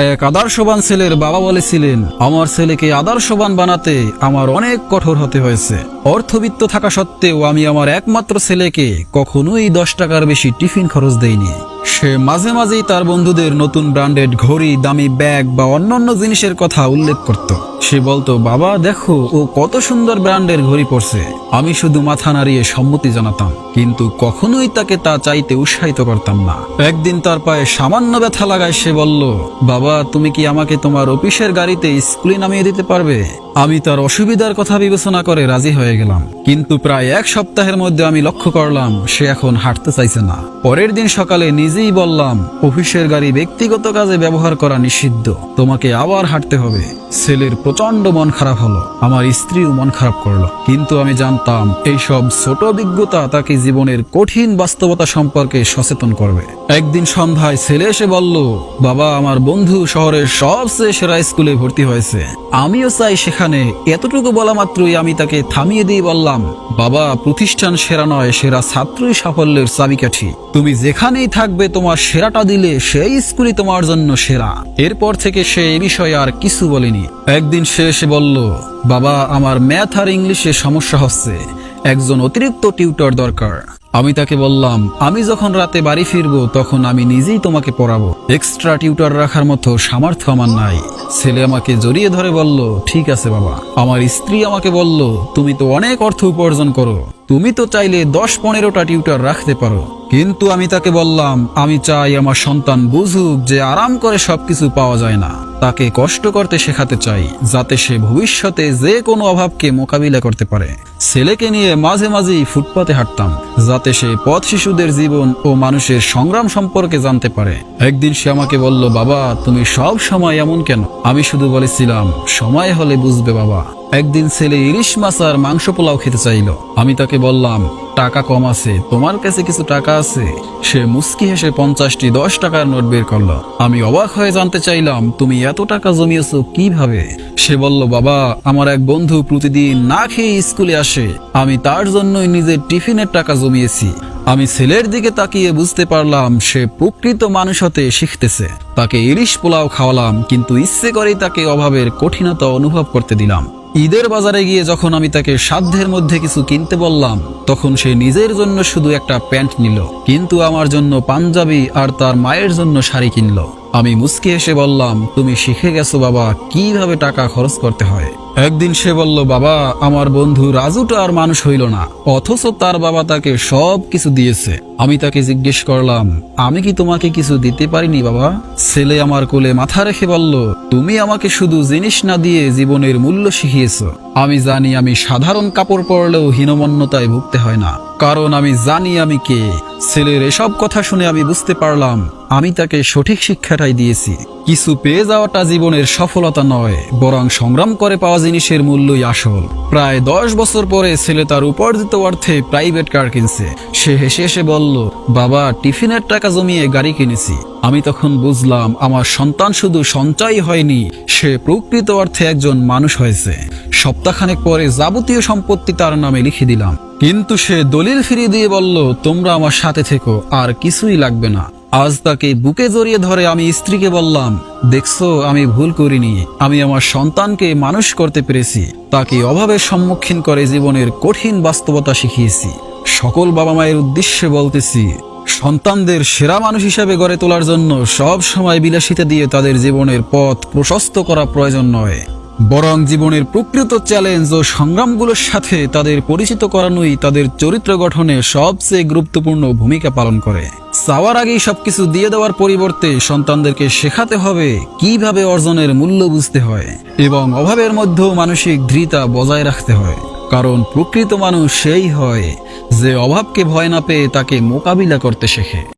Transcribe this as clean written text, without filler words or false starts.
এক আদর্শবান ছেলের বাবা বলেছিলেন, আমার ছেলেকে আদর্শবান বানাতে আমার অনেক কঠোর হতে হয়েছে। অর্থবিত্ত থাকা সত্ত্বেও আমি আমার একমাত্র ছেলেকে কখনোই 10 টাকার বেশি টিফিন খরচ দেইনি। সে মাঝে মাঝেই তার বন্ধুদের নতুন ব্র্যান্ডেড ঘড়ি, দামি ব্যাগ বা অন্যান্য জিনিসের কথা উল্লেখ করত। সে বলতো, বাবা দেখো ও কত সুন্দর ব্র্যান্ডের ঘড়ি পরছে। আমি শুধু মাথা নাড়িয়ে সম্মতি জানাতাম, কিন্তু কখনোই তাকে তা চাইতে উৎসাহিত করতাম না। একদিন তার পায়ে সামান্য ব্যথা লাগায় সে বলল, বাবা তুমি কি আমাকে তোমার অফিসের গাড়িতে স্কুলে নামিয়ে দিতে পারবে? আমি তার অসুবিধার কথা বিবেচনা করে রাজি হয়ে গেলাম, কিন্তু প্রায় 1 সপ্তাহের মধ্যে আমি লক্ষ্য করলাম সে এখন হাঁটতে চাইছে না। পরের দিন সকালে নিজেই বললাম, অফিসের গাড়ি ব্যক্তিগত কাজে ব্যবহার করা নিষিদ্ধ, তোমাকে আবার হাঁটতে হবে। ছেলের প্রচন্ড মন খারাপ হলো, আমার স্ত্রীও মন খারাপ করলো, কিন্তু আমি জানতাম এইসব ছোট অভিজ্ঞতা তাকে জীবনের কঠিন বাস্তবতা সম্পর্কে সচেতন করবে। একদিন সন্ধ্যায় ছেলে এসে বলল, বাবা আমার বন্ধু শহরের সবচেয়ে সেরা স্কুলে ভর্তি হয়েছে, আমিও চাই সেখানে। এতটুকু বলা মাত্রই আমি তাকে থামিয়ে দিয়ে বললাম, বাবা প্রতিষ্ঠান সেরা নয়, সেরা ছাত্রই সাফল্যের চাবিকাঠি। তুমি যেখানেই থাকবে তোমার সেরাটা দিলে সেই স্কুলই তোমার জন্য সেরা। এরপর থেকে সে এ বিষয়ে আর কিছু বলেনি। একদিন সে এসে বলল, বাবা আমার ম্যাথ আর ইংলিশে সমস্যা হচ্ছে, একজন অতিরিক্ত টিউটর দরকার। আমি তাকে বললাম, আমি যখন রাতে বাড়ি ফিরবো তখন আমি নিজেই তোমাকে পড়াবো, এক্সট্রা টিউটর রাখার মতো সামর্থ্য আমার নাই। ছেলে আমাকে জড়িয়ে ধরে বলল, ঠিক আছে বাবা। আমার স্ত্রী আমাকে বলল, তুমি তো অনেক অর্থ উপার্জন করো, তুমি তো চাইলে 10-15টা টিউটর রাখতে পারো। কিন্তু আমি তাকে বললাম, আমি চাই আমার সন্তান বুঝুক যে আরাম করে সবকিছু পাওয়া যায় না, তাকে কষ্ট করতে শেখাতে চাই, যাতে সে ভবিষ্যতে যে কোনো অভাবকে মোকাবিলা করতে পারে। ছেলেকে নিয়ে মাঝে মাঝেই ফুটপাতে হাঁটতাম, যাতে সে পথ শিশুদের জীবন ও মানুষের সংগ্রাম সম্পর্কে জানতে পারে। একদিন সে আমাকে বলল, বাবা তুমি সব সময় এমন কেন? আমি শুধু বলেছিলাম, সময় হলে বুঝবে বাবা। একদিন ছেলে ইলিশ মাছ আর মাংস পোলাও খেতে চাইল। আমি তাকে বললাম, টাকা কম আছে, তোমার কাছে কিছু টাকা আছে? সে মুস্কি হেসে 50টি 10 টাকার নোট বের করলো। আমি অবাক হয়ে জানতে চাইলাম, তুমি এত টাকা জমিয়েছো কিভাবে? সে বলল, বাবা আমার এক বন্ধু প্রতিদিন না খেয়ে স্কুলে আসে, আমি তার জন্যই নিজের টিফিনের টাকা জমিয়েছি। আমি ছেলের দিকে তাকিয়ে বুঝতে পারলাম সে প্রকৃত মানুষ হতে শিখতেছে। তাকে ইলিশ পোলাও খাওয়ালাম, কিন্তু ইচ্ছে করেই তাকে অভাবের কঠিনতা অনুভব করতে দিলাম। ঈদের বাজারে গিয়ে যখন আমি তাকে সাধ্যের মধ্যে কিছু কিনতে বললাম, তখন সে নিজের জন্য শুধু একটা প্যান্ট নিল, কিন্তু আমার জন্য পাঞ্জাবি আর তার মায়ের জন্য শাড়ি কিনল। আমি মুস্কি হেসে বললাম, তুমি শিখে গেছো বাবা কিভাবে টাকা খরচ করতে হয়। একদিন সে বলল, বাবা আমার বন্ধু রাজুটা আর মানুষ হইল না, অথচ তার বাবা তাকে সব কিছু দিয়েছে। আমি তাকে জিজ্ঞেস করলাম, আমি কি তোমাকে কিছু দিতে পারিনি বাবা? ছেলে আমার কোলে মাথা রেখে বলল, তুমি আমাকে শুধু জিনিস না দিয়ে জীবনের মূল্য শিখিয়েছ। আমি জানি আমি সাধারণ কাপড় পরলেও হীনমন্যতায় ভুগতে হয় না, কারণ আমি জানি আমি কে। ছেলের এসব কথা শুনে আমি বুঝতে পারলাম আমি তাকে সঠিক শিক্ষাটাই দিয়েছি। কিছু পেয়ে যাওয়াটা জীবনের সফলতা নয়, বরং সংগ্রাম করে পাওয়া জিনিসের মূল্যই আসল। প্রায় 10 বছর পরে ছেলে তার উপার্জিত অর্থে প্রাইভেট কার কিনছে। সে হেসে হেসে বলল, বাবা টিফিনের টাকা জমিয়ে গাড়ি কিনেছি। আমি তখন বুঝলাম আমার সন্তান শুধু সঞ্চয় হয়নি, সে প্রকৃত অর্থে একজন মানুষ হয়েছে। সপ্তাহখানেক পরে যাবতীয় সম্পত্তি তার নামে লিখে দিলাম, কিন্তু সে দলিল ফিরিয়ে দিয়ে বলল, তোমরা আমার সাথে থেকো, আর কিছুই লাগবে না। আজ তাকে বুকে জড়িয়ে ধরে আমি স্ত্রীকে বললাম, দেখছো আমি ভুল করিনি, আমি আমার সন্তানকে মানুষ করতে পেরেছি, তাকে অভাবের সম্মুখীন করে জীবনের কঠিন বাস্তবতা শিখিয়েছি। সকল বাবা মায়ের উদ্দেশ্যে বলতেছি, সন্তানদের সেরা মানুষ হিসেবে গড়ে তোলার জন্য সব সময় বিলাসিতা দিয়ে তাদের জীবনের পথ প্রশস্ত করা প্রয়োজন নয়, বরং জীবনের প্রকৃত চ্যালেঞ্জ ও সংগ্রামগুলোর সাথে তাদের পরিচিত করানোই তাদের চরিত্র গঠনে সবচেয়ে গুরুত্বপূর্ণ ভূমিকা পালন করে। চাওয়ার আগেই সবকিছু দিয়ে দেওয়ার পরিবর্তে সন্তানদেরকে শেখাতে হবে কিভাবে অর্জনের মূল্য বুঝতে হয় এবং অভাবের মধ্যেও মানসিক দৃঢ়তা বজায় রাখতে হয়। কারণ প্রকৃত মানুষ সেই হয় যে অভাবকে ভয় না পেয়ে তাকে মোকাবিলা করতে শেখে।